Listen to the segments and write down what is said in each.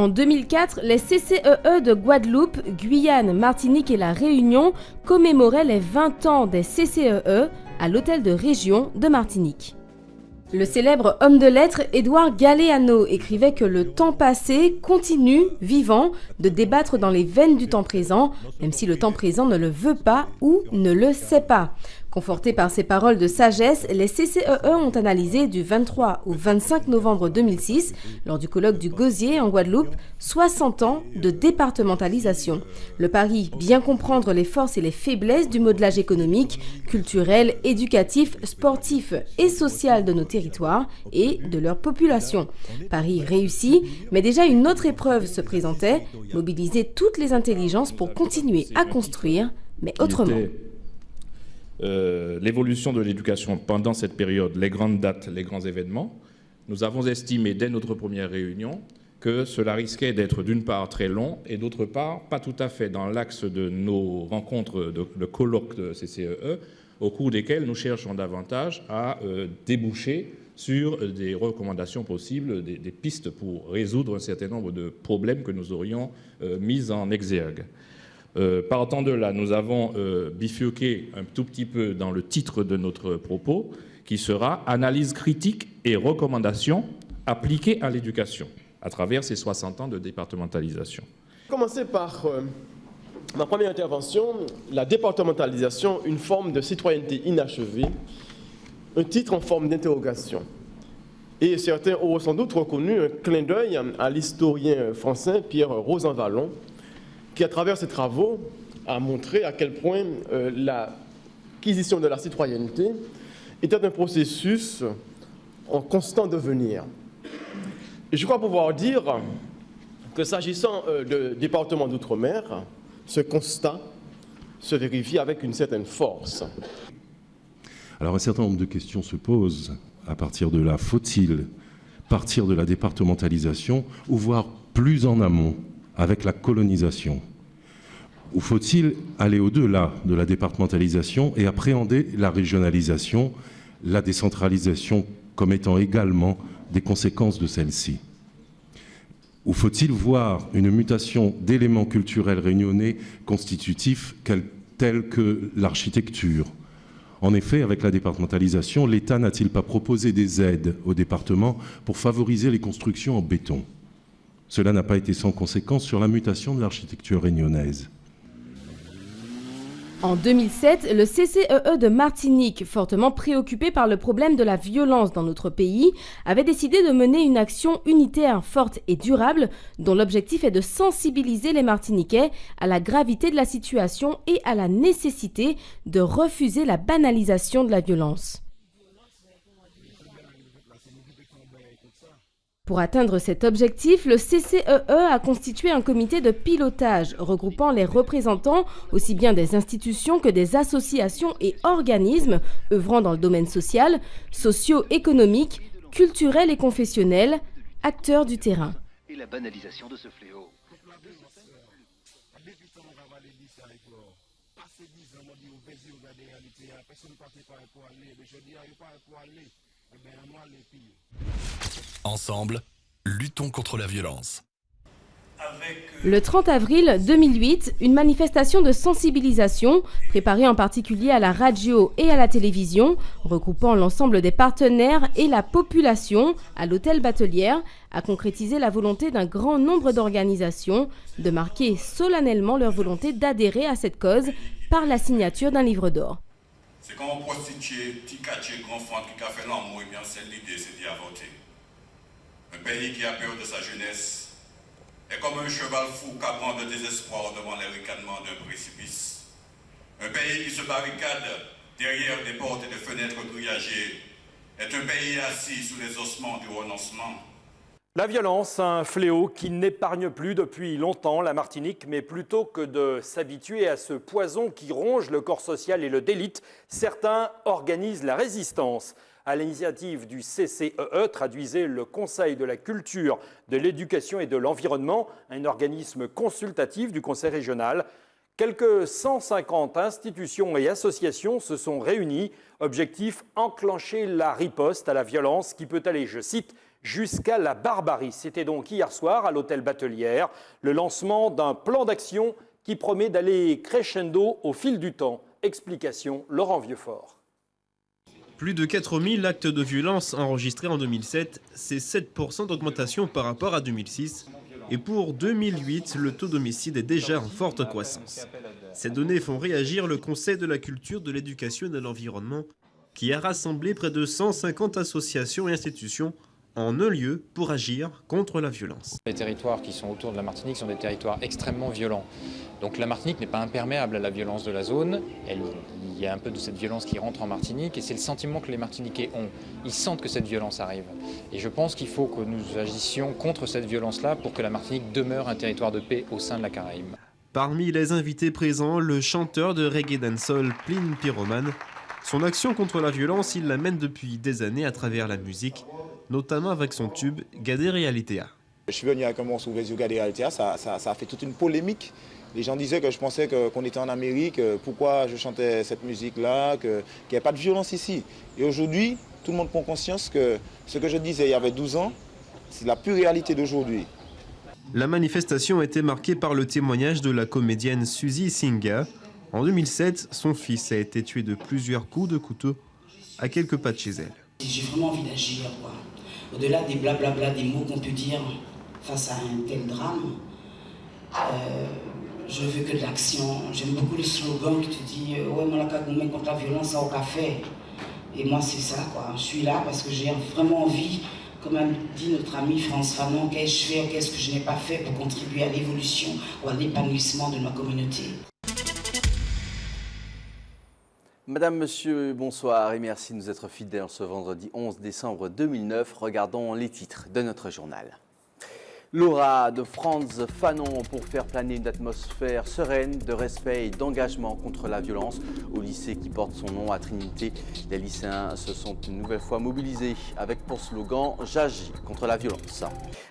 En 2004, les CCEE de Guadeloupe, Guyane, Martinique et La Réunion commémoraient les 20 ans des CCEE à l'hôtel de région de Martinique. Le célèbre homme de lettres Édouard Galeano écrivait que le temps passé continue, vivant, de débattre dans les veines du temps présent, même si le temps présent ne le veut pas ou ne le sait pas. Confortés par ces paroles de sagesse, les CCEE ont analysé du 23 au 25 novembre 2006, lors du colloque du Gosier en Guadeloupe, 60 ans de départementalisation. Le pari, bien comprendre les forces et les faiblesses du modelage économique, culturel, éducatif, sportif et social de nos territoires et de leur population. Pari réussi, mais déjà une autre épreuve se présentait, mobiliser toutes les intelligences pour continuer à construire, mais autrement. L'évolution de l'éducation pendant cette période, les grandes dates, les grands événements, nous avons estimé dès notre première réunion que cela risquait d'être d'une part très long et d'autre part pas tout à fait dans l'axe de nos rencontres de colloques de CCEE, au cours desquels nous cherchons davantage à déboucher sur des recommandations possibles, des pistes pour résoudre un certain nombre de problèmes que nous aurions mis en exergue. Partant de là, nous avons bifurqué un tout petit peu dans le titre de notre propos, qui sera « Analyse critique et recommandations appliquées à l'éducation » à travers ces 60 ans de départementalisation. Commencer par ma première intervention, la départementalisation, une forme de citoyenneté inachevée, un titre en forme d'interrogation. Et certains auront sans doute reconnu un clin d'œil à l'historien français Pierre Rosanvallon, qui, à travers ses travaux, a montré à quel point l'acquisition de la citoyenneté était un processus en constant devenir. Et je crois pouvoir dire que s'agissant de département d'outre-mer, ce constat se vérifie avec une certaine force. Alors un certain nombre de questions se posent à partir de là. Faut-il partir de la départementalisation ou voir plus en amont avec la colonisation? Ou faut-il aller au-delà de la départementalisation et appréhender la régionalisation, la décentralisation comme étant également des conséquences de celle-ci? Ou faut-il voir une mutation d'éléments culturels réunionnais constitutifs tels que l'architecture? En effet, avec la départementalisation, l'État n'a-t-il pas proposé des aides aux départements pour favoriser les constructions en béton? Cela n'a pas été sans conséquence sur la mutation de l'architecture réunionnaise. En 2007, le CCEE de Martinique, fortement préoccupé par le problème de la violence dans notre pays, avait décidé de mener une action unitaire forte et durable dont l'objectif est de sensibiliser les Martiniquais à la gravité de la situation et à la nécessité de refuser la banalisation de la violence. Pour atteindre cet objectif, le CCEE a constitué un comité de pilotage regroupant les représentants aussi bien des institutions que des associations et organismes œuvrant dans le domaine social, socio-économique, culturel et confessionnel, acteurs du terrain. Et la banalisation de ce fléau. Ensemble, luttons contre la violence. Le 30 avril 2008, une manifestation de sensibilisation, préparée en particulier à la radio et à la télévision, regroupant l'ensemble des partenaires et la population à l'hôtel Batelière, a concrétisé la volonté d'un grand nombre d'organisations de marquer solennellement leur volonté d'adhérer à cette cause par la signature d'un livre d'or. C'est comme un prostitué, petit quartier, grand fond qui a fait l'amour, et bien c'est l'idée, c'est d'y avorter. Un pays qui a peur de sa jeunesse est comme un cheval fou cabrant de désespoir devant les ricanements d'un précipice. Un pays qui se barricade derrière des portes et des fenêtres grillagées est un pays assis sous les ossements du renoncement. La violence, un fléau qui n'épargne plus depuis longtemps la Martinique, mais plutôt que de s'habituer à ce poison qui ronge le corps social et le délite, certains organisent la résistance. À l'initiative du CCEE, traduisait le Conseil de la culture, de l'éducation et de l'environnement, un organisme consultatif du Conseil régional. Quelques 150 institutions et associations se sont réunies. Objectif, enclencher la riposte à la violence qui peut aller, je cite, jusqu'à la barbarie. C'était donc hier soir à l'hôtel Batelière, le lancement d'un plan d'action qui promet d'aller crescendo au fil du temps. Explication, Laurent Vieuxfort. Plus de 4000 actes de violence enregistrés en 2007, c'est 7% d'augmentation par rapport à 2006. Et pour 2008, le taux d'homicide est déjà en forte croissance. Ces données font réagir le Conseil de la culture, de l'éducation et de l'environnement, qui a rassemblé près de 150 associations et institutions en un lieu pour agir contre la violence. Les territoires qui sont autour de la Martinique sont des territoires extrêmement violents. Donc la Martinique n'est pas imperméable à la violence de la zone. Il y a un peu de cette violence qui rentre en Martinique et c'est le sentiment que les Martiniquais ont. Ils sentent que cette violence arrive. Et je pense qu'il faut que nous agissions contre cette violence-là pour que la Martinique demeure un territoire de paix au sein de la Caraïbe. Parmi les invités présents, le chanteur de reggae dancehall Pline Pyroman. Son action contre la violence, il la mène depuis des années à travers la musique, notamment avec son tube Gade Realitea. Je suis venu avec un morceau Gade Realitea, ça a fait toute une polémique. Les gens disaient que je pensais qu'on était en Amérique, pourquoi je chantais cette musique-là, qu'il n'y avait pas de violence ici. Et aujourd'hui, tout le monde prend conscience que ce que je disais il y avait 12 ans, c'est la pure réalité d'aujourd'hui. La manifestation a été marquée par le témoignage de la comédienne Suzy Singa. En 2007, son fils a été tué de plusieurs coups de couteau à quelques pas de chez elle. J'ai vraiment envie d'agir, quoi. Au-delà des blablabla, des mots qu'on peut dire face à un tel drame, je veux que de l'action. J'aime beaucoup le slogan qui te dit « Ouais, moi, la cagoumé contre la violence, ça au café ». Et moi, c'est ça, quoi. Je suis là parce que j'ai vraiment envie, comme a dit notre ami France Fanon, qu'ai-je fait, qu'est-ce que je n'ai pas fait pour contribuer à l'évolution ou à l'épanouissement de ma communauté. Madame, Monsieur, bonsoir et merci de nous être fidèles ce vendredi 11 décembre 2009. Regardons les titres de notre journal. L'aura de Frantz Fanon pour faire planer une atmosphère sereine, de respect et d'engagement contre la violence au lycée qui porte son nom à Trinité. Les lycéens se sont une nouvelle fois mobilisés avec pour slogan « J'agis contre la violence ».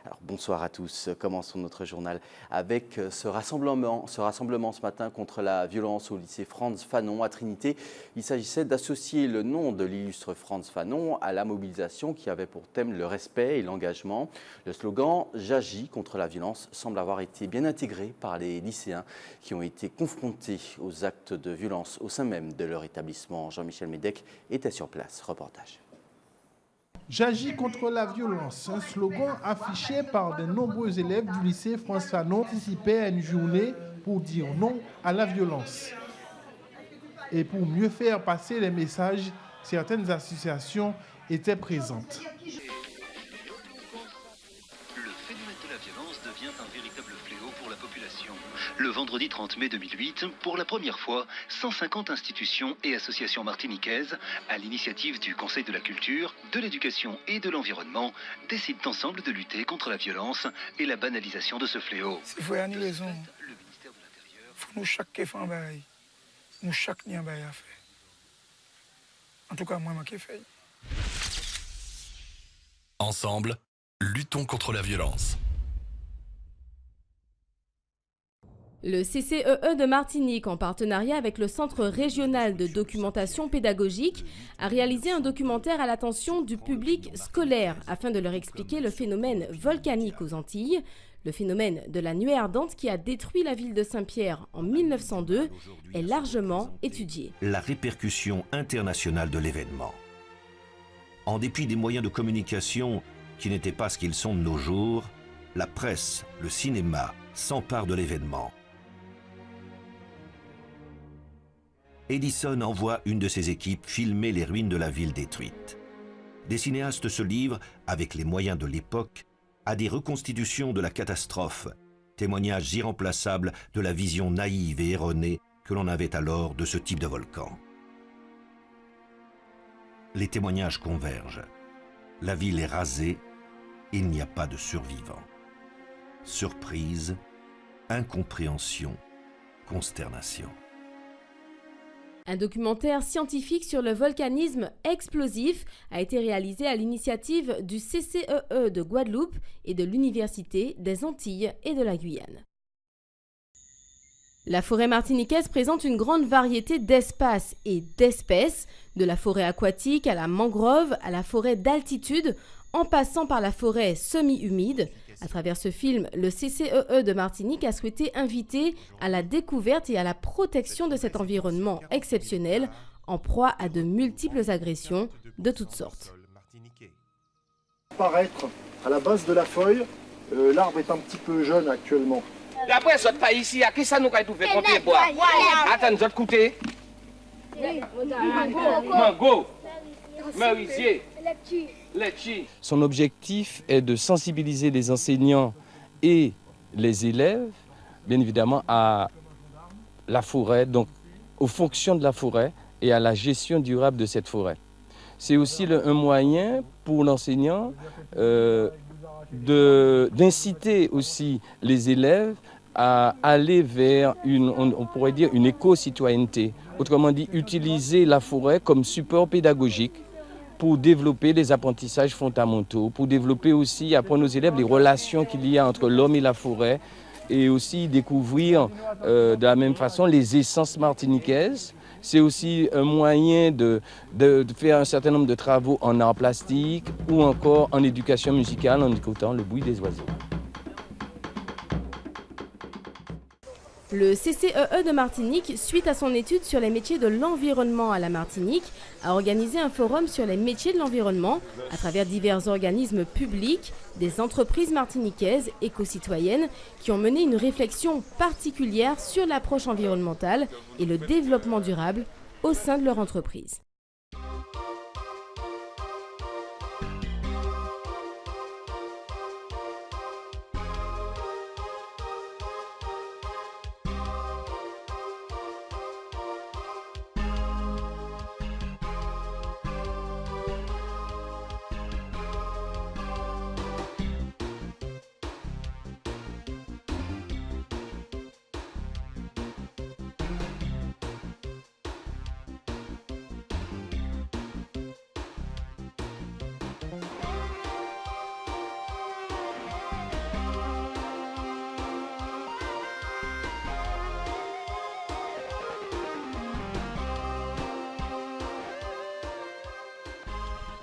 Alors bonsoir à tous, commençons notre journal avec ce rassemblement ce matin contre la violence au lycée Frantz Fanon à Trinité. Il s'agissait d'associer le nom de l'illustre Frantz Fanon à la mobilisation qui avait pour thème le respect et l'engagement. Le slogan « J'agis contre la violence semble avoir été bien intégré par les lycéens qui ont été confrontés aux actes de violence au sein même de leur établissement. Jean-Michel Médec était sur place. Reportage. J'agis contre la violence, un slogan affiché par de nombreux élèves du lycée Frantz Fanon participait à une journée pour dire non à la violence. Et pour mieux faire passer les messages, certaines associations étaient présentes. Un véritable fléau pour la population. Le vendredi 30 mai 2008, pour la première fois, 150 institutions et associations martiniquaises, à l'initiative du Conseil de la culture, de l'éducation et de l'environnement, décident ensemble de lutter contre la violence et la banalisation de ce fléau. Il faut y avoir raison. Il faut nous chaque fait un bail. Nous chaque n'y a un bail à faire. En tout cas, moi, je fais. Ensemble, luttons contre la violence. Le CCEE de Martinique, en partenariat avec le Centre régional de documentation pédagogique, a réalisé un documentaire à l'attention du public scolaire afin de leur expliquer le phénomène volcanique aux Antilles, le phénomène de la nuée ardente qui a détruit la ville de Saint-Pierre en 1902 est largement étudié. La répercussion internationale de l'événement. En dépit des moyens de communication qui n'étaient pas ce qu'ils sont de nos jours, la presse, le cinéma s'emparent de l'événement. Edison envoie une de ses équipes filmer les ruines de la ville détruite. Des cinéastes se livrent, avec les moyens de l'époque, à des reconstitutions de la catastrophe, témoignages irremplaçables de la vision naïve et erronée que l'on avait alors de ce type de volcan. Les témoignages convergent. La ville est rasée, il n'y a pas de survivants. Surprise, incompréhension, consternation. Un documentaire scientifique sur le volcanisme explosif a été réalisé à l'initiative du CCEE de Guadeloupe et de l'Université des Antilles et de la Guyane. La forêt martiniquaise présente une grande variété d'espaces et d'espèces, de la forêt aquatique à la mangrove, à la forêt d'altitude. en passant par la forêt semi-humide. À travers ce film, le CCEE de Martinique a souhaité inviter à la découverte et à la protection de cet environnement exceptionnel en proie à de multiples agressions de toutes sortes. Paraître à la base de la feuille, l'arbre est un petit peu jeune actuellement. D'après ce pas ici, à qui ça nous a trouvé contre les bois? Attends, nous autres écoutez. Mango, merisier, litchi. Son objectif est de sensibiliser les enseignants et les élèves, bien évidemment, à la forêt, donc aux fonctions de la forêt et à la gestion durable de cette forêt. C'est aussi un moyen pour l'enseignant d'inciter aussi les élèves à aller vers on pourrait dire une éco-citoyenneté. Autrement dit, utiliser la forêt comme support pédagogique pour développer des apprentissages fondamentaux, pour développer aussi, apprendre aux élèves les relations qu'il y a entre l'homme et la forêt, et aussi découvrir de la même façon les essences martiniquaises. C'est aussi un moyen de faire un certain nombre de travaux en art plastique ou encore en éducation musicale en écoutant le bruit des oiseaux. Le CCEE de Martinique, suite à son étude sur les métiers de l'environnement à la Martinique, a organisé un forum sur les métiers de l'environnement à travers divers organismes publics, des entreprises martiniquaises éco-citoyennes qui ont mené une réflexion particulière sur l'approche environnementale et le développement durable au sein de leur entreprise.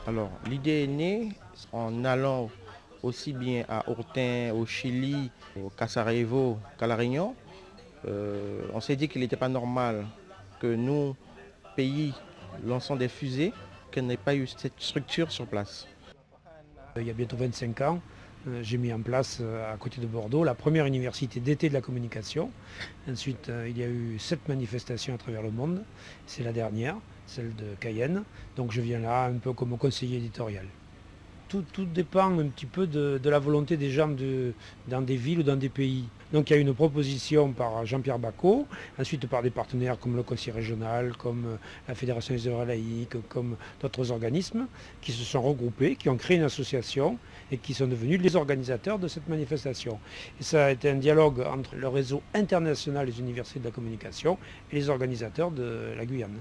Alors, l'idée est née en allant aussi bien à Hortin, au Chili, au Sarajevo qu'à La Réunion. On s'est dit qu'il n'était pas normal que nous, pays lançant des fusées, qu'il n'ait pas eu cette structure sur place. Il y a bientôt 25 ans, j'ai mis en place à côté de Bordeaux la première université d'été de la communication. Ensuite, il y a eu 7 manifestations à travers le monde. C'est la dernière, celle de Cayenne. Donc je viens là un peu comme conseiller éditorial. Tout dépend un petit peu de la volonté des gens dans des villes ou dans des pays. Donc il y a une proposition par Jean-Pierre Bacot, ensuite par des partenaires comme le Conseil régional, comme la Fédération des œuvres laïques, comme d'autres organismes qui se sont regroupés, qui ont créé une association et qui sont devenus les organisateurs de cette manifestation. Et ça a été un dialogue entre le réseau international des universités de la communication et les organisateurs de la Guyane.